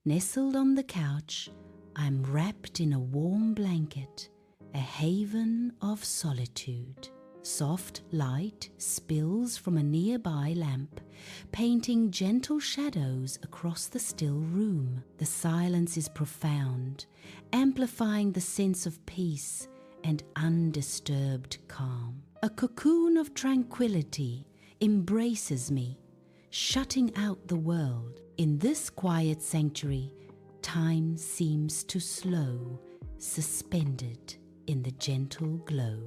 Nestled on the couch, I'm wrapped in a warm blanket, a haven of solitude. Soft light spills from a nearby lamp, painting gentle shadows across the still room. The silence is profound, amplifying the sense of peace and undisturbed calm. A cocoon of tranquility embraces me, shutting out the world. In this quiet sanctuary, time seems to slow, suspended in the gentle glow.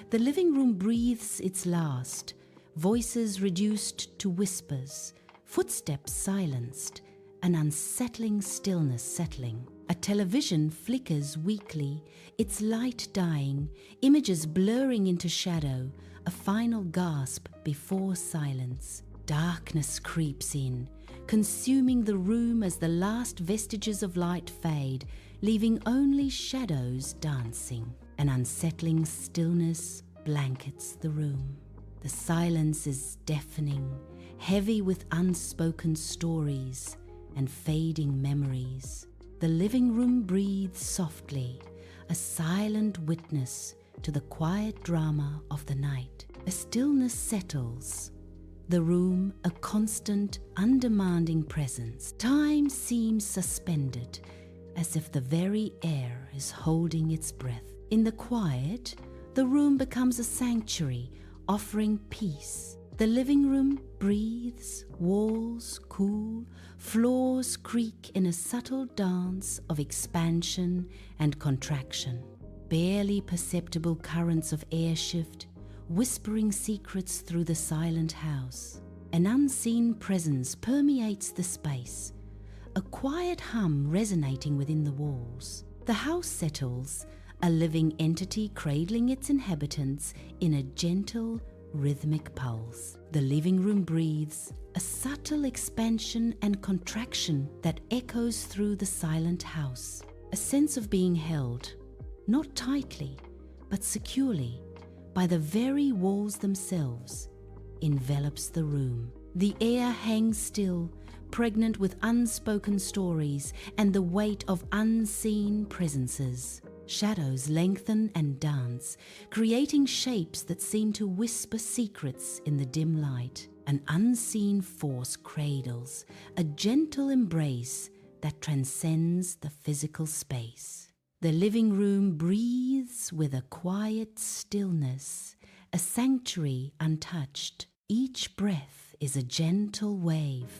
The living room breathes its last, voices reduced to whispers, footsteps silenced, an unsettling stillness settling. A television flickers weakly, its light dying, images blurring into shadow, a final gasp before silence. Darkness creeps in, consuming the room as the last vestiges of light fade, leaving only shadows dancing. An unsettling stillness blankets the room. The silence is deafening, heavy with unspoken stories and fading memories. The living room breathes softly, a silent witness to the quiet drama of the night. A stillness settles, the room a constant, undemanding presence. Time seems suspended, as if the very air is holding its breath. In the quiet, the room becomes a sanctuary, offering peace. The living room breathes, walls cool, floors creak in a subtle dance of expansion and contraction. Barely perceptible currents of air shift, whispering secrets through the silent house. An unseen presence permeates the space, a quiet hum resonating within the walls. The house settles, a living entity cradling its inhabitants in a gentle, rhythmic pulse. The living room breathes, a subtle expansion and contraction that echoes through the silent house. A sense of being held, not tightly, but securely, by the very walls themselves, envelops the room. The air hangs still, pregnant with unspoken stories and the weight of unseen presences. Shadows lengthen and dance, creating shapes that seem to whisper secrets in the dim light. An unseen force cradles, a gentle embrace that transcends the physical space. The living room breathes with a quiet stillness, a sanctuary untouched. Each breath is a gentle wave,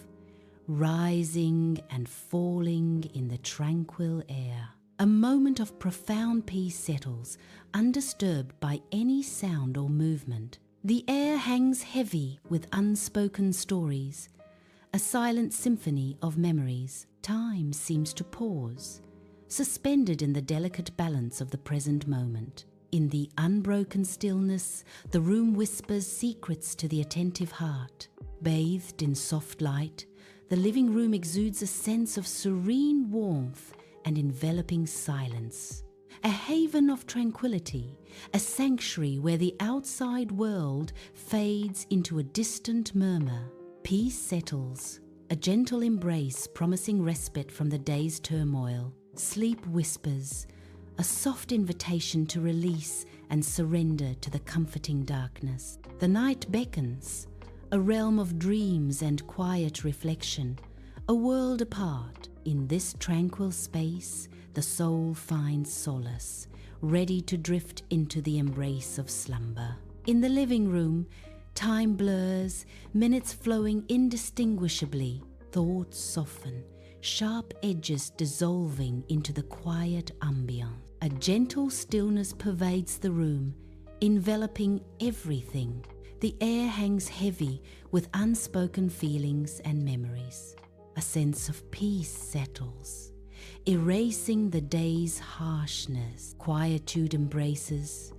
rising and falling in the tranquil air. A moment of profound peace settles, undisturbed by any sound or movement. The air hangs heavy with unspoken stories, a silent symphony of memories. Time seems to pause, suspended in the delicate balance of the present moment. In the unbroken stillness, the room whispers secrets to the attentive heart. Bathed in soft light, the living room exudes a sense of serene warmth and enveloping silence. A haven of tranquility, a sanctuary where the outside world fades into a distant murmur. Peace settles, a gentle embrace promising respite from the day's turmoil. Sleep whispers, a soft invitation to release and surrender to the comforting darkness. The night beckons, a realm of dreams and quiet reflection, a world apart. In this tranquil space, the soul finds solace, ready to drift into the embrace of slumber. In the living room, time blurs, minutes flowing indistinguishably. Thoughts soften, sharp edges dissolving into the quiet ambience. A gentle stillness pervades the room, enveloping everything. The air hangs heavy with unspoken feelings and memories. A sense of peace settles, erasing the day's harshness. Quietude embraces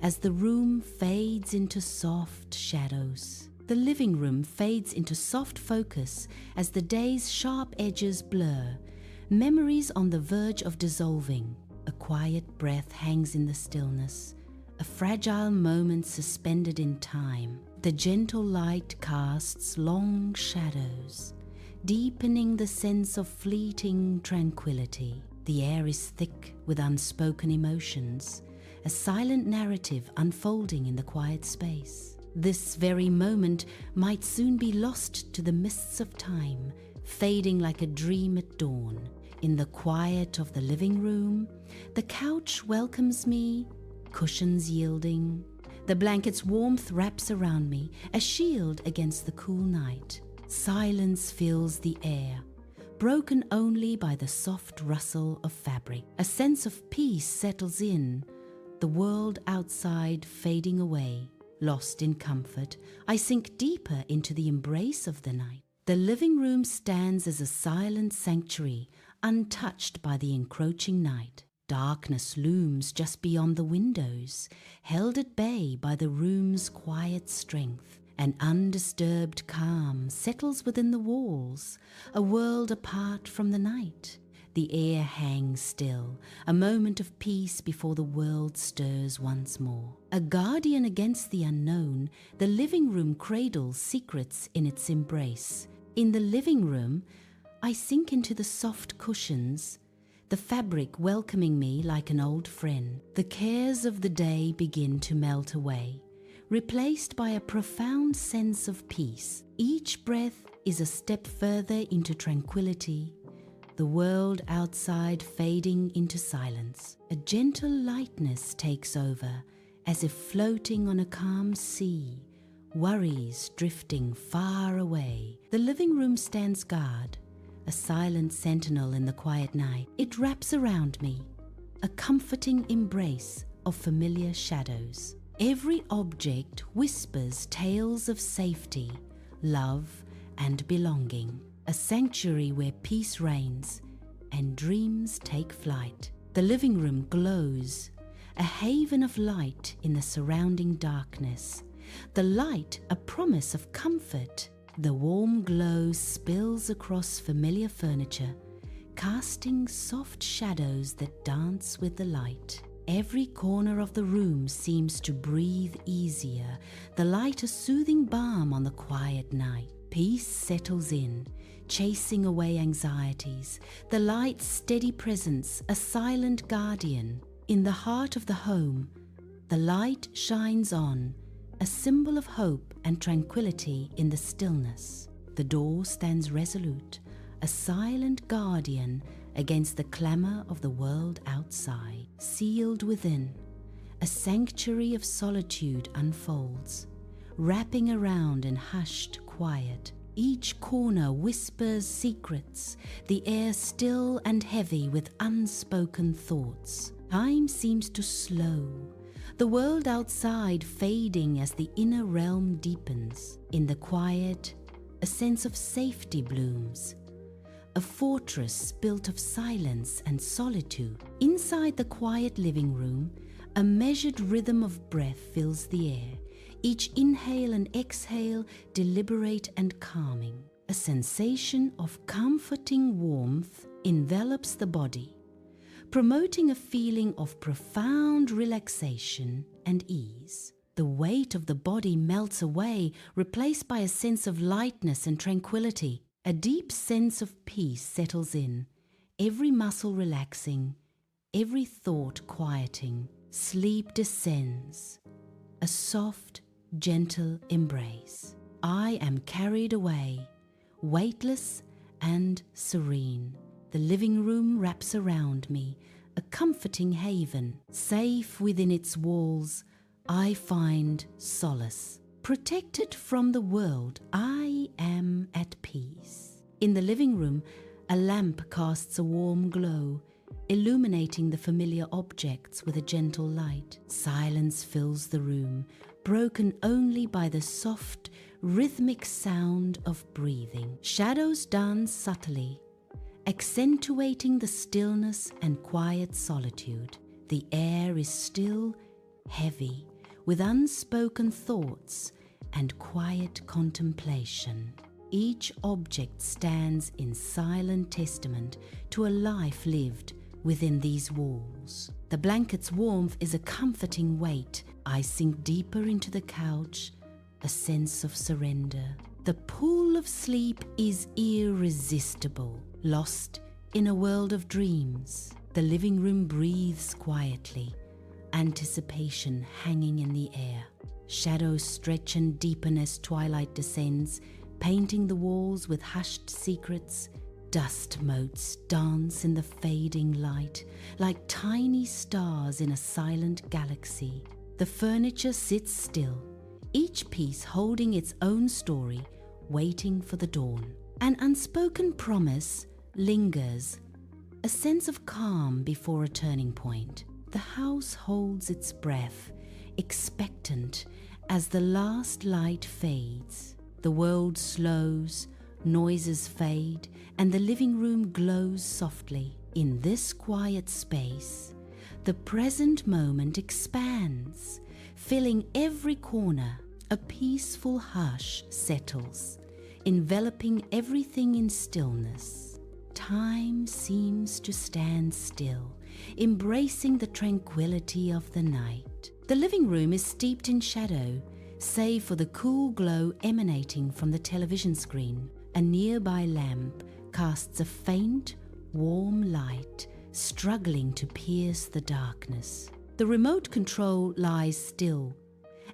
as the room fades into soft shadows. The living room fades into soft focus as the day's sharp edges blur, memories on the verge of dissolving. A quiet breath hangs in the stillness, a fragile moment suspended in time. The gentle light casts long shadows, deepening the sense of fleeting tranquility. The air is thick with unspoken emotions, a silent narrative unfolding in the quiet space. This very moment might soon be lost to the mists of time, fading like a dream at dawn. In the quiet of the living room, the couch welcomes me, cushions yielding. The blanket's warmth wraps around me, a shield against the cool night. Silence fills the air, broken only by the soft rustle of fabric. A sense of peace settles in, the world outside fading away. Lost in comfort, I sink deeper into the embrace of the night. The living room stands as a silent sanctuary, untouched by the encroaching night. Darkness looms just beyond the windows, held at bay by the room's quiet strength. An undisturbed calm settles within the walls, a world apart from the night. The air hangs still, a moment of peace before the world stirs once more. A guardian against the unknown, the living room cradles secrets in its embrace. In the living room, I sink into the soft cushions, the fabric welcoming me like an old friend. The cares of the day begin to melt away, replaced by a profound sense of peace. Each breath is a step further into tranquility, the world outside fading into silence. A gentle lightness takes over, as if floating on a calm sea, worries drifting far away. The living room stands guard, a silent sentinel in the quiet night. It wraps around me, a comforting embrace of familiar shadows. Every object whispers tales of safety, love, and belonging. A sanctuary where peace reigns and dreams take flight. The living room glows, a haven of light in the surrounding darkness. The light, a promise of comfort. The warm glow spills across familiar furniture, casting soft shadows that dance with the light. Every corner of the room seems to breathe easier, the light a soothing balm on the quiet night. Peace settles in, chasing away anxieties. The light's steady presence, a silent guardian. In the heart of the home, the light shines on, a symbol of hope and tranquility in the stillness. The door stands resolute, a silent guardian against the clamor of the world outside. Sealed within, a sanctuary of solitude unfolds, wrapping around in hushed quiet. Each corner whispers secrets, the air still and heavy with unspoken thoughts. Time seems to slow, the world outside fading as the inner realm deepens. In the quiet, a sense of safety blooms, a fortress built of silence and solitude. Inside the quiet living room, a measured rhythm of breath fills the air, each inhale and exhale deliberate and calming. A sensation of comforting warmth envelops the body, promoting a feeling of profound relaxation and ease. The weight of the body melts away, replaced by a sense of lightness and tranquility. A deep sense of peace settles in, every muscle relaxing, every thought quieting. Sleep descends, a soft, gentle embrace. I am carried away, weightless and serene. The living room wraps around me, a comforting haven. Safe within its walls, I find solace. Protected from the world, I am at peace. In the living room, a lamp casts a warm glow, illuminating the familiar objects with a gentle light. Silence fills the room, broken only by the soft, rhythmic sound of breathing. Shadows dance subtly, accentuating the stillness and quiet solitude. The air is still, heavy, with unspoken thoughts and quiet contemplation. Each object stands in silent testament to a life lived within these walls. The blanket's warmth is a comforting weight. I sink deeper into the couch, a sense of surrender. The pool of sleep is irresistible, lost in a world of dreams. The living room breathes quietly, anticipation hanging in the air. Shadows stretch and deepen as twilight descends, painting the walls with hushed secrets. Dust motes dance in the fading light, like tiny stars in a silent galaxy. The furniture sits still, each piece holding its own story, waiting for the dawn. An unspoken promise lingers, a sense of calm before a turning point. The house holds its breath, expectant as the last light fades. The world slows, noises fade, and the living room glows softly. In this quiet space, the present moment expands, filling every corner. A peaceful hush settles, enveloping everything in stillness. Time seems to stand still, embracing the tranquility of the night. The living room is steeped in shadow, save for the cool glow emanating from the television screen. A nearby lamp casts a faint, warm light, struggling to pierce the darkness. The remote control lies still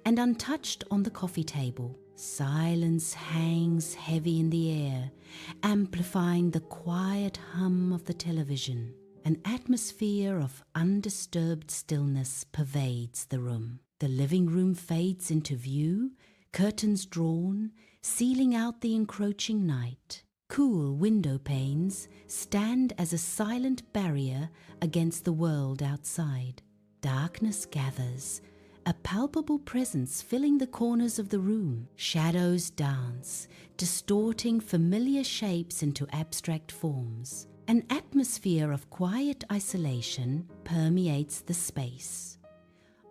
and untouched on the coffee table. Silence hangs heavy in the air, amplifying the quiet hum of the television. An atmosphere of undisturbed stillness pervades the room. The living room fades into view, curtains drawn, sealing out the encroaching night. Cool window panes stand as a silent barrier against the world outside. Darkness gathers, a palpable presence filling the corners of the room. Shadows dance, distorting familiar shapes into abstract forms. An atmosphere of quiet isolation permeates the space.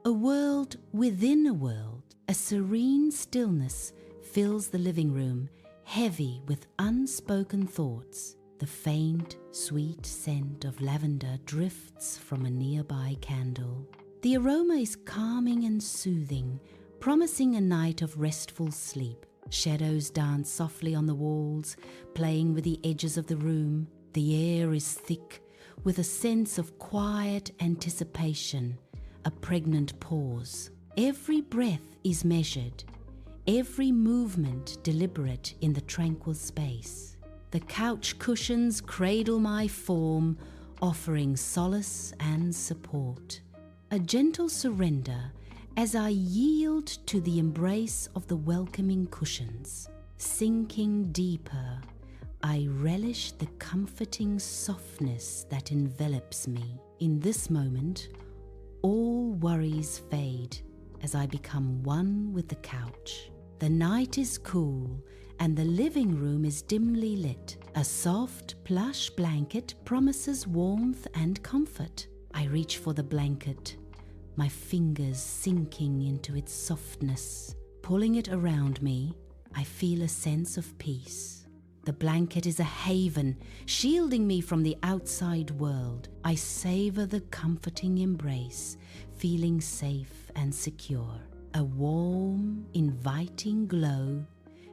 A world within a world, a serene stillness fills the living room, heavy with unspoken thoughts. The faint, sweet scent of lavender drifts from a nearby candle. The aroma is calming and soothing, promising a night of restful sleep. Shadows dance softly on the walls, playing with the edges of the room. The air is thick with a sense of quiet anticipation, a pregnant pause. Every breath is measured, every movement deliberate in the tranquil space. The couch cushions cradle my form, offering solace and support. A gentle surrender as I yield to the embrace of the welcoming cushions. Sinking deeper, I relish the comforting softness that envelops me. In this moment, all worries fade as I become one with the couch. The night is cool and the living room is dimly lit. A soft, plush blanket promises warmth and comfort. I reach for the blanket, my fingers sinking into its softness. Pulling it around me, I feel a sense of peace. The blanket is a haven, shielding me from the outside world. I savor the comforting embrace, feeling safe and secure. A warm, inviting glow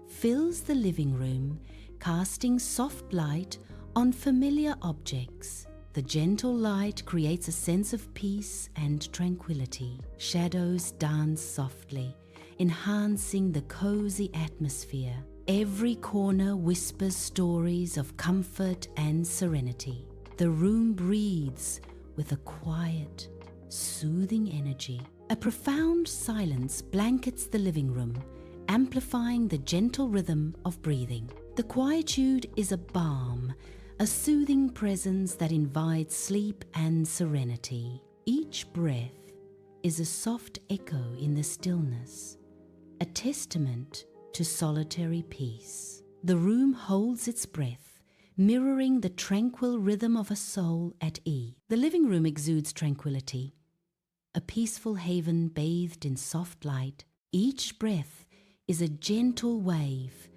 fills the living room, casting soft light on familiar objects. The gentle light creates a sense of peace and tranquility. Shadows dance softly, enhancing the cozy atmosphere. Every corner whispers stories of comfort and serenity. The room breathes with a quiet, soothing energy. A profound silence blankets the living room, amplifying the gentle rhythm of breathing. The quietude is a balm, a soothing presence that invites sleep and serenity. Each breath is a soft echo in the stillness, a testament to solitary peace. The room holds its breath, mirroring the tranquil rhythm of a soul at ease. The living room exudes tranquility, a peaceful haven bathed in soft light. Each breath is a gentle wave,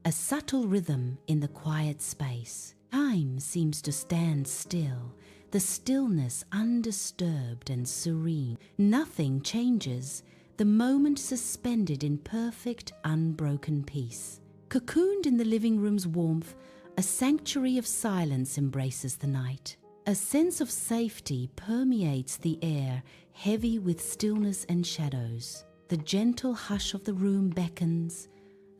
a subtle rhythm in the quiet space. Time seems to stand still, the stillness undisturbed and serene. Nothing changes, the moment suspended in perfect, unbroken peace. Cocooned in the living room's warmth, a sanctuary of silence embraces the night. A sense of safety permeates the air, heavy with stillness and shadows. The gentle hush of the room beckons,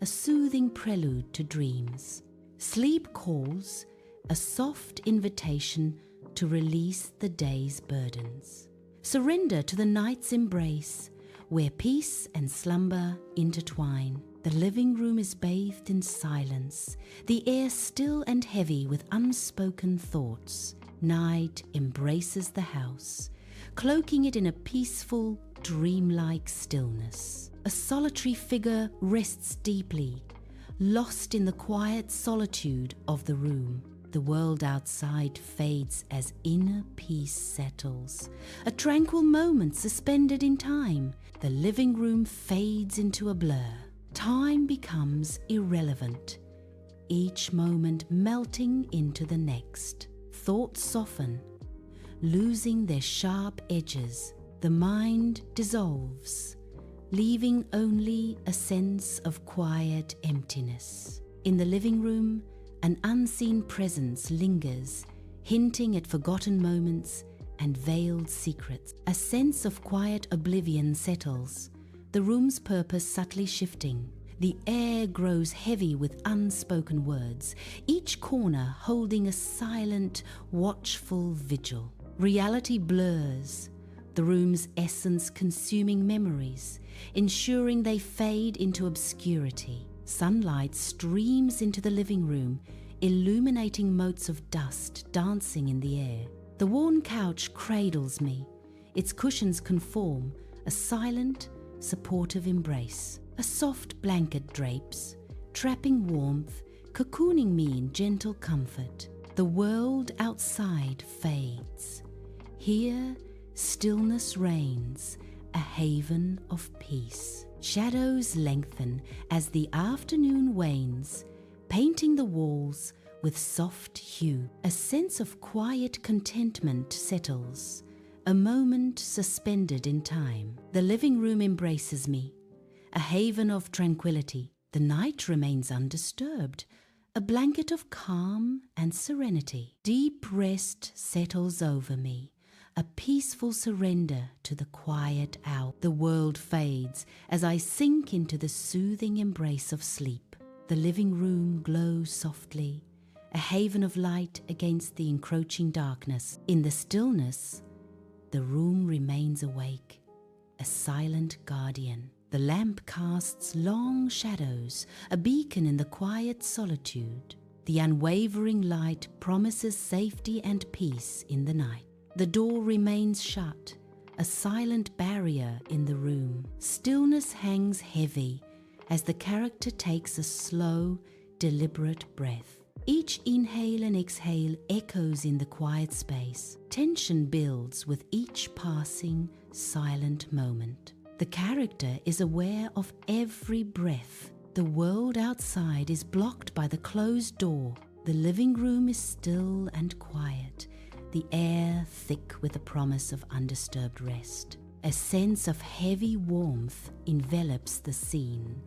a soothing prelude to dreams. Sleep calls, a soft invitation to release the day's burdens. Surrender to the night's embrace, where peace and slumber intertwine. The living room is bathed in silence, the air still and heavy with unspoken thoughts. Night embraces the house, cloaking it in a peaceful, dreamlike stillness. A solitary figure rests deeply, lost in the quiet solitude of the room. The world outside fades as inner peace settles. A tranquil moment suspended in time. The living room fades into a blur. Time becomes irrelevant, each moment melting into the next. Thoughts soften, losing their sharp edges. The mind dissolves, leaving only a sense of quiet emptiness. In the living room, an unseen presence lingers, hinting at forgotten moments and veiled secrets. A sense of quiet oblivion settles, the room's purpose subtly shifting. The air grows heavy with unspoken words, each corner holding a silent, watchful vigil. Reality blurs, the room's essence consuming memories, ensuring they fade into obscurity. Sunlight streams into the living room, illuminating motes of dust dancing in the air. The worn couch cradles me, its cushions conform, a silent, supportive embrace. A soft blanket drapes, trapping warmth, cocooning me in gentle comfort. The world outside fades. Here, stillness reigns, a haven of peace. Shadows lengthen as the afternoon wanes, painting the walls with soft hue. A sense of quiet contentment settles, a moment suspended in time. The living room embraces me, a haven of tranquility. The night remains undisturbed, a blanket of calm and serenity. Deep rest settles over me, a peaceful surrender to the quiet hour. The world fades as I sink into the soothing embrace of sleep. The living room glows softly, a haven of light against the encroaching darkness. In the stillness, the room remains awake, a silent guardian. The lamp casts long shadows, a beacon in the quiet solitude. The unwavering light promises safety and peace in the night. The door remains shut, a silent barrier in the room. Stillness hangs heavy as the character takes a slow, deliberate breath. Each inhale and exhale echoes in the quiet space. Tension builds with each passing, silent moment. The character is aware of every breath. The world outside is blocked by the closed door. The living room is still and quiet, the air thick with the promise of undisturbed rest. A sense of heavy warmth envelops the scene,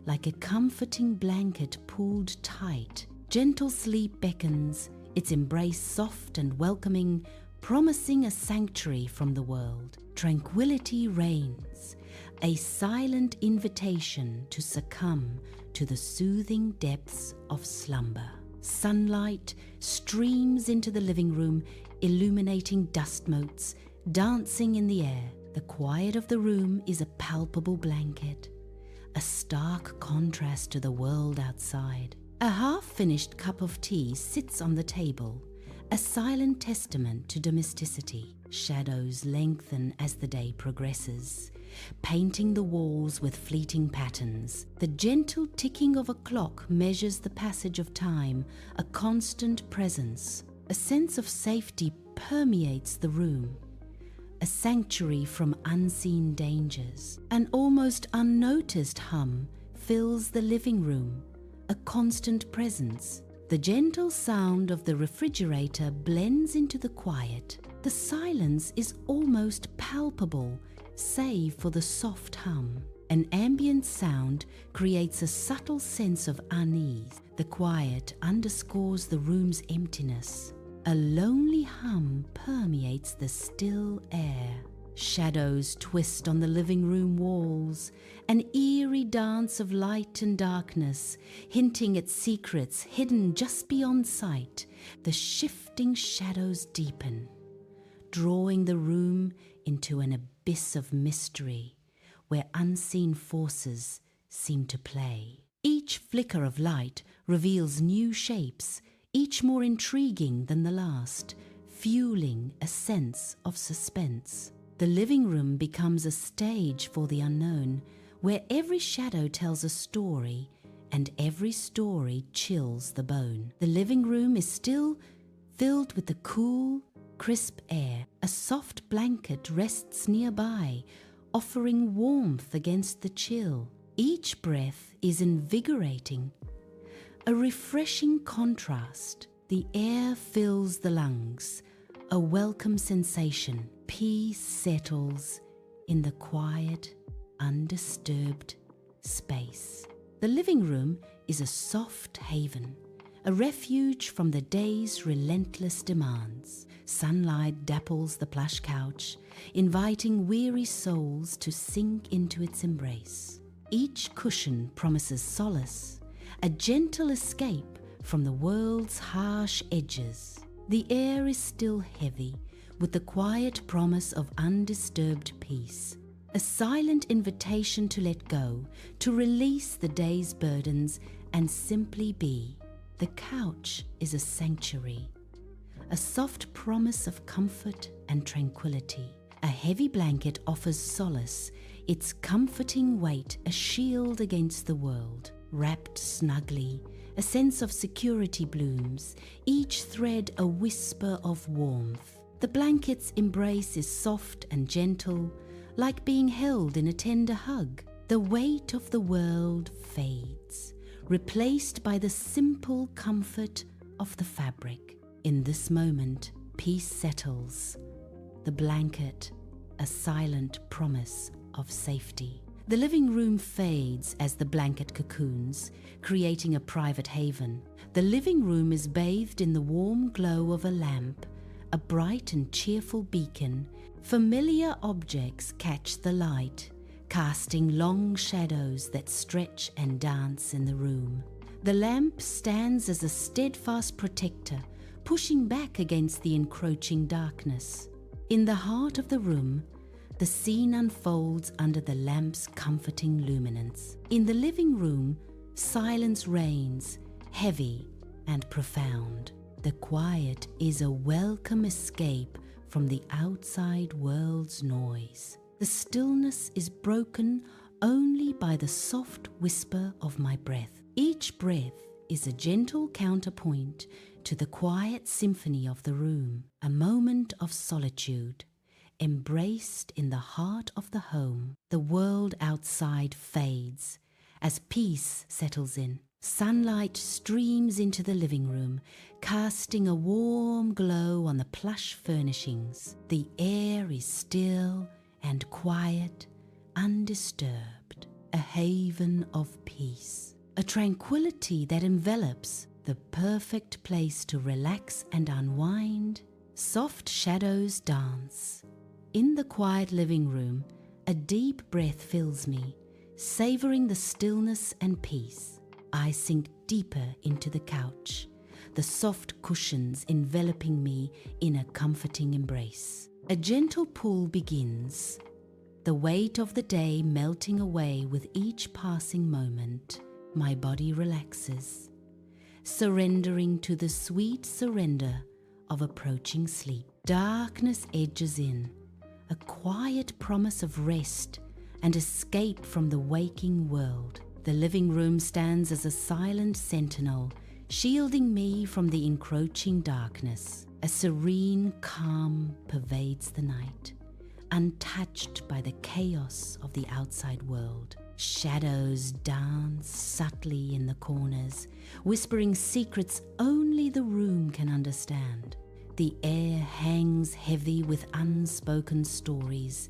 like a comforting blanket pulled tight. Gentle sleep beckons, its embrace soft and welcoming, promising a sanctuary from the world. Tranquility reigns, a silent invitation to succumb to the soothing depths of slumber. Sunlight streams into the living room, illuminating dust motes, dancing in the air. The quiet of the room is a palpable blanket, a stark contrast to the world outside. A half-finished cup of tea sits on the table, a silent testament to domesticity. Shadows lengthen as the day progresses, painting the walls with fleeting patterns. The gentle ticking of a clock measures the passage of time, a constant presence. A sense of safety permeates the room, a sanctuary from unseen dangers. An almost unnoticed hum fills the living room, a constant presence. The gentle sound of the refrigerator blends into the quiet. The silence is almost palpable, save for the soft hum. An ambient sound creates a subtle sense of unease. The quiet underscores the room's emptiness. A lonely hum permeates the still air. Shadows twist on the living room walls, an eerie dance of light and darkness, hinting at secrets hidden just beyond sight. The shifting shadows deepen, drawing the room into an abyss of mystery where unseen forces seem to play. Each flicker of light reveals new shapes, each more intriguing than the last, fueling a sense of suspense. The living room becomes a stage for the unknown, where every shadow tells a story and every story chills the bone. The living room is still filled with the cool, crisp air. A soft blanket rests nearby, offering warmth against the chill. Each breath is invigorating, a refreshing contrast. The air fills the lungs, a welcome sensation. Peace settles in the quiet, undisturbed space. The living room is a soft haven, a refuge from the day's relentless demands. Sunlight dapples the plush couch, inviting weary souls to sink into its embrace. Each cushion promises solace, a gentle escape from the world's harsh edges. The air is still heavy, with the quiet promise of undisturbed peace, a silent invitation to let go, to release the day's burdens and simply be. The couch is a sanctuary, a soft promise of comfort and tranquility. A heavy blanket offers solace, its comforting weight a shield against the world. Wrapped snugly, a sense of security blooms, each thread a whisper of warmth. The blanket's embrace is soft and gentle, like being held in a tender hug. The weight of the world fades, replaced by the simple comfort of the fabric. In this moment, peace settles. The blanket, a silent promise of safety. The living room fades as the blanket cocoons, creating a private haven. The living room is bathed in the warm glow of a lamp, a bright and cheerful beacon. Familiar objects catch the light, casting long shadows that stretch and dance in the room. The lamp stands as a steadfast protector, pushing back against the encroaching darkness. In the heart of the room, the scene unfolds under the lamp's comforting luminance. In the living room, silence reigns, heavy and profound. The quiet is a welcome escape from the outside world's noise. The stillness is broken only by the soft whisper of my breath. Each breath is a gentle counterpoint to the quiet symphony of the room, a moment of solitude, embraced in the heart of the home. The world outside fades as peace settles in. Sunlight streams into the living room, casting a warm glow on the plush furnishings. The air is still and quiet, undisturbed, a haven of peace, a tranquility that envelops, the perfect place to relax and unwind. Soft shadows dance. In the quiet living room, a deep breath fills me, savoring the stillness and peace. I sink deeper into the couch, the soft cushions enveloping me in a comforting embrace. A gentle pull begins, the weight of the day melting away with each passing moment. My body relaxes, surrendering to the sweet surrender of approaching sleep. Darkness edges in, a quiet promise of rest and escape from the waking world. The living room stands as a silent sentinel, shielding me from the encroaching darkness. A serene calm pervades the night, untouched by the chaos of the outside world. Shadows dance subtly in the corners, whispering secrets only the room can understand. The air hangs heavy with unspoken stories,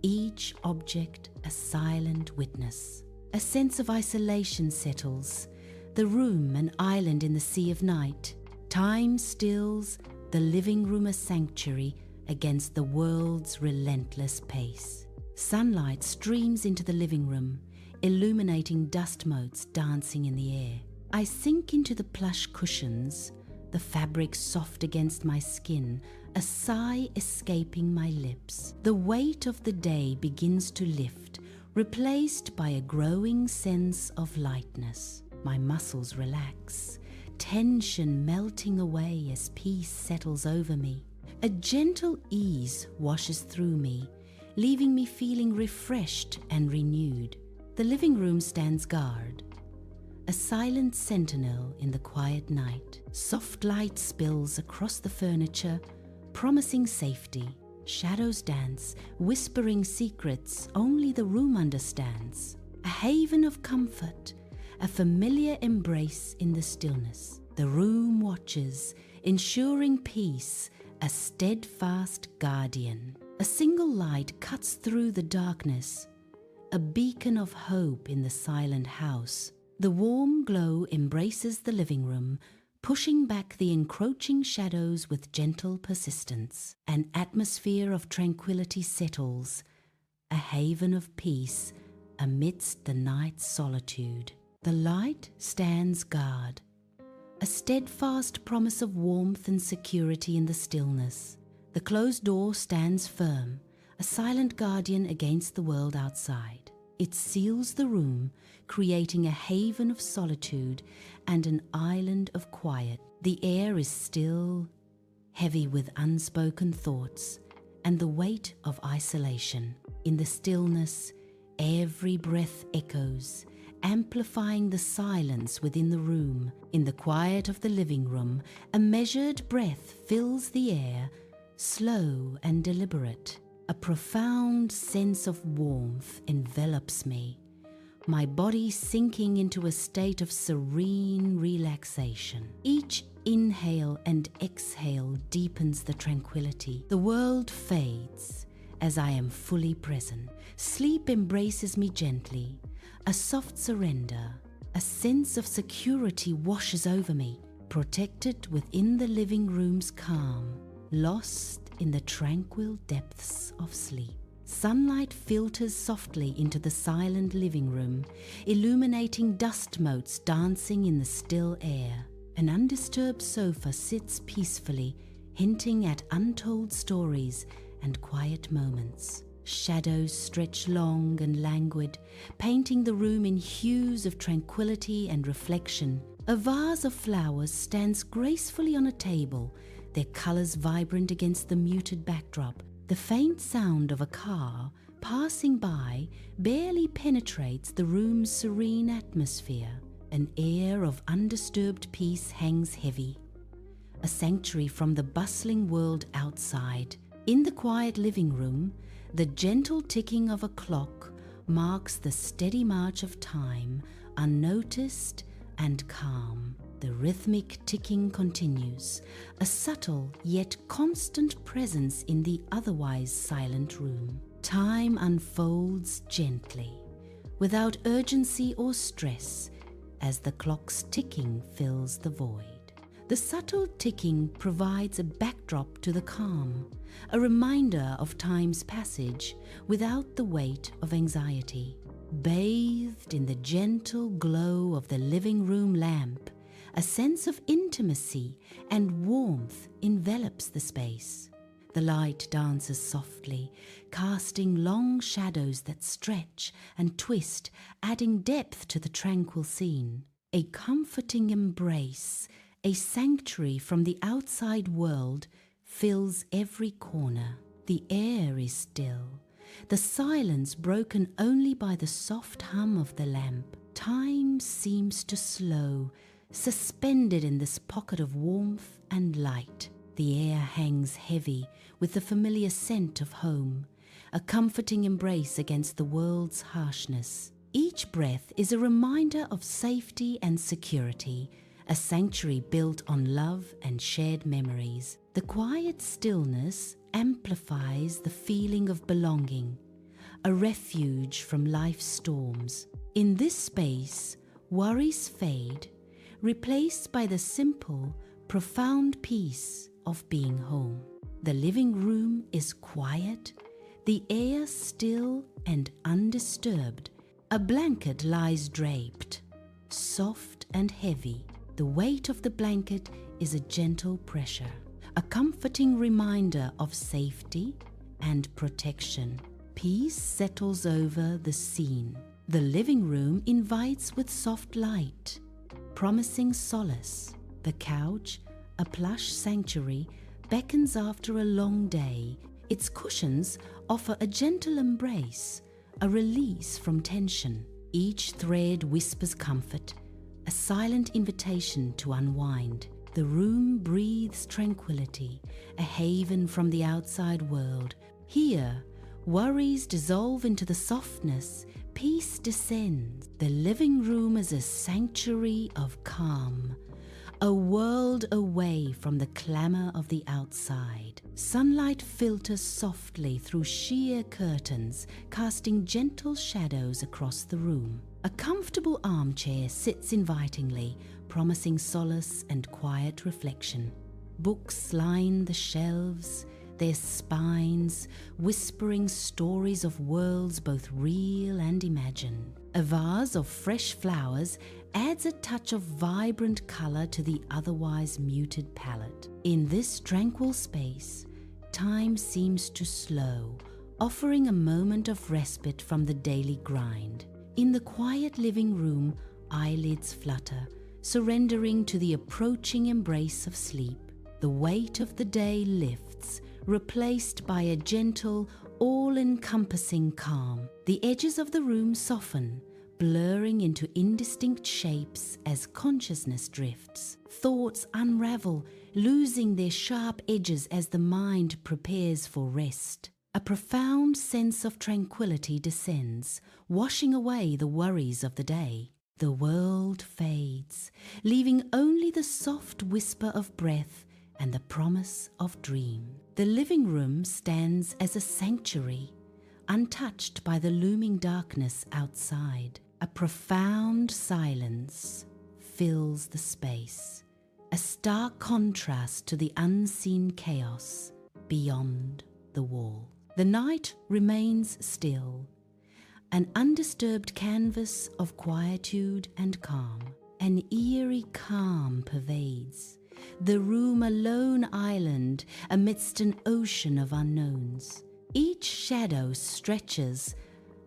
each object a silent witness. A sense of isolation settles, the room an island in the sea of night. Time stills, the living room a sanctuary against the world's relentless pace. Sunlight streams into the living room, illuminating dust motes dancing in the air. I sink into the plush cushions, the fabric soft against my skin, a sigh escaping my lips. The weight of the day begins to lift, replaced by a growing sense of lightness. My muscles relax, tension melting away as peace settles over me. A gentle ease washes through me, leaving me feeling refreshed and renewed. The living room stands guard, a silent sentinel in the quiet night. Soft light spills across the furniture, promising safety. Shadows dance, whispering secrets only the room understands. A haven of comfort, a familiar embrace in the stillness. The room watches, ensuring peace, a steadfast guardian. A single light cuts through the darkness, a beacon of hope in the silent house. The warm glow embraces the living room, pushing back the encroaching shadows with gentle persistence. An atmosphere of tranquility settles, a haven of peace amidst the night's solitude. The light stands guard, a steadfast promise of warmth and security in the stillness. The closed door stands firm, a silent guardian against the world outside. It seals the room, creating a haven of solitude and an island of quiet. The air is still, heavy with unspoken thoughts and the weight of isolation. In the stillness, every breath echoes, amplifying the silence within the room. In the quiet of the living room, a measured breath fills the air, slow and deliberate. A profound sense of warmth envelops me, my body sinking into a state of serene relaxation. Each inhale and exhale deepens the tranquility. The world fades as I am fully present. Sleep embraces me gently, a soft surrender. A sense of security washes over me, protected within the living room's calm, lost in the tranquil depths of sleep. Sunlight filters softly into the silent living room, illuminating dust motes dancing in the still air. An undisturbed sofa sits peacefully, hinting at untold stories and quiet moments. Shadows stretch long and languid, painting the room in hues of tranquility and reflection. A vase of flowers stands gracefully on a table, their colors vibrant against the muted backdrop. The faint sound of a car passing by barely penetrates the room's serene atmosphere. An air of undisturbed peace hangs heavy, a sanctuary from the bustling world outside. In the quiet living room, the gentle ticking of a clock marks the steady march of time, unnoticed and calm. The rhythmic ticking continues, a subtle yet constant presence in the otherwise silent room. Time unfolds gently, without urgency or stress, as the clock's ticking fills the void. The subtle ticking provides a backdrop to the calm, a reminder of time's passage without the weight of anxiety. Bathed in the gentle glow of the living room lamp, a sense of intimacy and warmth envelops the space. The light dances softly, casting long shadows that stretch and twist, adding depth to the tranquil scene. A comforting embrace, a sanctuary from the outside world, fills every corner. The air is still, the silence broken only by the soft hum of the lamp. Time seems to slow, suspended in this pocket of warmth and light. The air hangs heavy with the familiar scent of home, a comforting embrace against the world's harshness. Each breath is a reminder of safety and security, a sanctuary built on love and shared memories. The quiet stillness amplifies the feeling of belonging, a refuge from life's storms. In this space, worries fade, replaced by the simple, profound peace of being home. The living room is quiet, the air still and undisturbed. A blanket lies draped, soft and heavy. The weight of the blanket is a gentle pressure, a comforting reminder of safety and protection. Peace settles over the scene. The living room invites with soft light, promising solace. The couch, a plush sanctuary, beckons after a long day. Its cushions offer a gentle embrace, a release from tension. Each thread whispers comfort, a silent invitation to unwind. The room breathes tranquility, a haven from the outside world. Here, worries dissolve into the softness, peace descends. The living room is a sanctuary of calm, a world away from the clamor of the outside. Sunlight filters softly through sheer curtains, casting gentle shadows across the room. A comfortable armchair sits invitingly, promising solace and quiet reflection. Books line the shelves, their spines whispering stories of worlds both real and imagined. A vase of fresh flowers adds a touch of vibrant color to the otherwise muted palette. In this tranquil space, time seems to slow, offering a moment of respite from the daily grind. In the quiet living room, eyelids flutter, surrendering to the approaching embrace of sleep. The weight of the day lifts, replaced by a gentle, all-encompassing calm. The edges of the room soften, blurring into indistinct shapes as consciousness drifts. Thoughts unravel, losing their sharp edges as the mind prepares for rest. A profound sense of tranquility descends, washing away the worries of the day. The world fades, leaving only the soft whisper of breath and the promise of dream. The living room stands as a sanctuary, untouched by the looming darkness outside. A profound silence fills the space, a stark contrast to the unseen chaos beyond the wall. The night remains still, an undisturbed canvas of quietude and calm. An eerie calm pervades the room, a lone island amidst an ocean of unknowns. Each shadow stretches,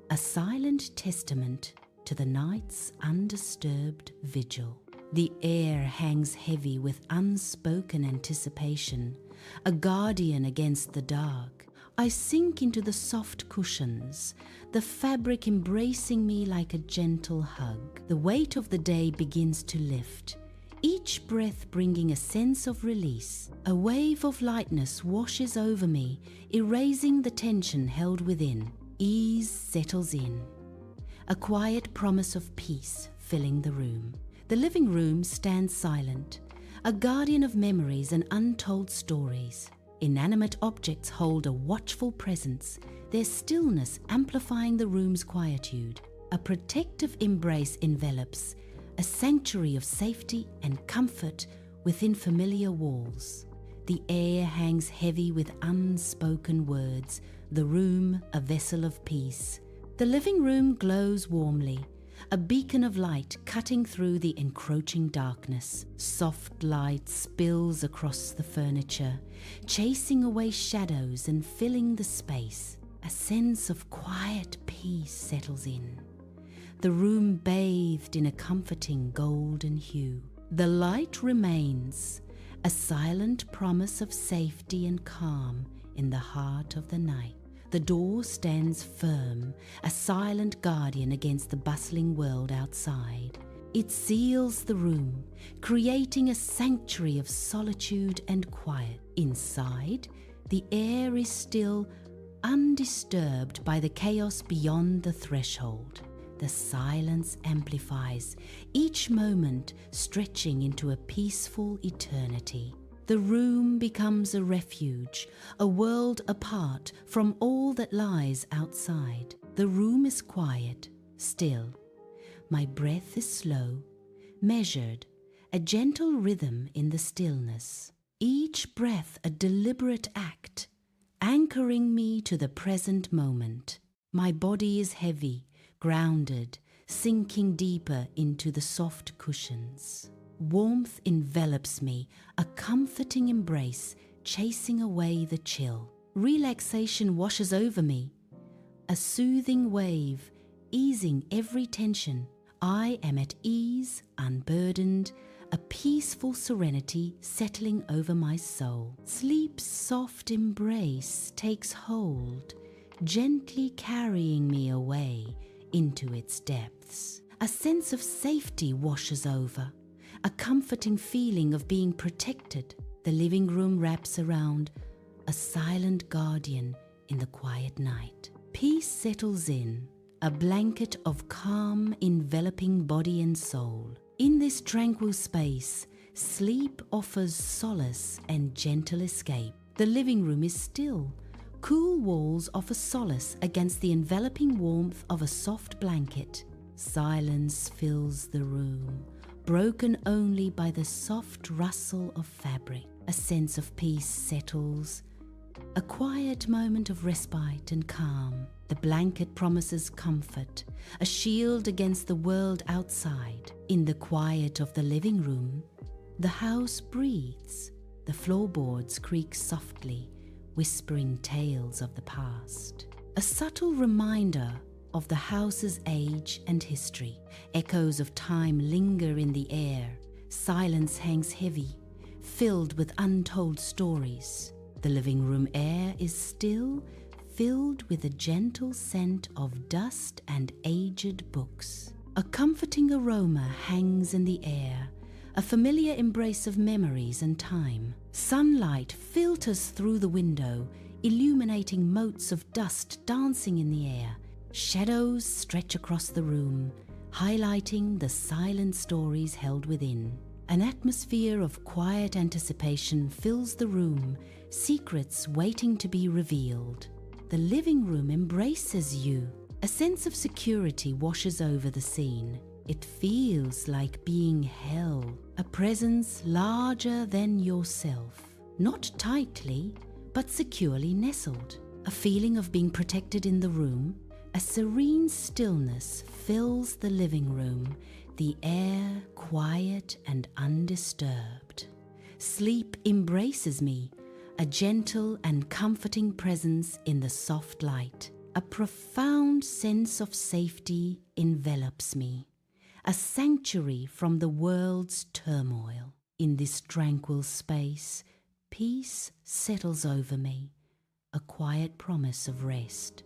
a silent testament to the night's undisturbed vigil. The air hangs heavy with unspoken anticipation, a guardian against the dark. I sink into the soft cushions, the fabric embracing me like a gentle hug. The weight of the day begins to lift, each breath bringing a sense of release. A wave of lightness washes over me, erasing the tension held within. Ease settles in, a quiet promise of peace filling the room. The living room stands silent, a guardian of memories and untold stories. Inanimate objects hold a watchful presence, their stillness amplifying the room's quietude. A protective embrace envelops, a sanctuary of safety and comfort within familiar walls. The air hangs heavy with unspoken words, the room a vessel of peace. The living room glows warmly, a beacon of light cutting through the encroaching darkness. Soft light spills across the furniture, chasing away shadows and filling the space. A sense of quiet peace settles in, the room bathed in a comforting golden hue. The light remains, a silent promise of safety and calm in the heart of the night. The door stands firm, a silent guardian against the bustling world outside. It seals the room, creating a sanctuary of solitude and quiet. Inside, the air is still, undisturbed by the chaos beyond the threshold. The silence amplifies, each moment stretching into a peaceful eternity. The room becomes a refuge, a world apart from all that lies outside. The room is quiet, still. My breath is slow, measured, a gentle rhythm in the stillness. Each breath a deliberate act, anchoring me to the present moment. My body is heavy, grounded, sinking deeper into the soft cushions. Warmth envelops me, a comforting embrace chasing away the chill. Relaxation washes over me, a soothing wave easing every tension. I am at ease, unburdened, a peaceful serenity settling over my soul. Sleep's soft embrace takes hold, gently carrying me away into its depths. A sense of safety washes over, a comforting feeling of being protected. The living room wraps around, a silent guardian in the quiet night. Peace settles in, a blanket of calm enveloping body and soul. In this tranquil space, sleep offers solace and gentle escape. The living room is still. Cool walls offer solace against the enveloping warmth of a soft blanket. Silence fills the room, broken only by the soft rustle of fabric. A sense of peace settles, a quiet moment of respite and calm. The blanket promises comfort, a shield against the world outside. In the quiet of the living room, the house breathes. The floorboards creak softly, whispering tales of the past. A subtle reminder of the house's age and history. Echoes of time linger in the air. Silence hangs heavy, filled with untold stories. The living room air is still, filled with a gentle scent of dust and aged books. A comforting aroma hangs in the air, a familiar embrace of memories and time. Sunlight filters through the window, illuminating motes of dust dancing in the air. Shadows stretch across the room, highlighting the silent stories held within. An atmosphere of quiet anticipation fills the room, secrets waiting to be revealed. The living room embraces you. A sense of security washes over the scene. It feels like being held, a presence larger than yourself. Not tightly, but securely nestled. A feeling of being protected in the room. A serene stillness fills the living room, the air quiet and undisturbed. Sleep embraces me, a gentle and comforting presence in the soft light. A profound sense of safety envelops me, a sanctuary from the world's turmoil. In this tranquil space, peace settles over me, a quiet promise of rest.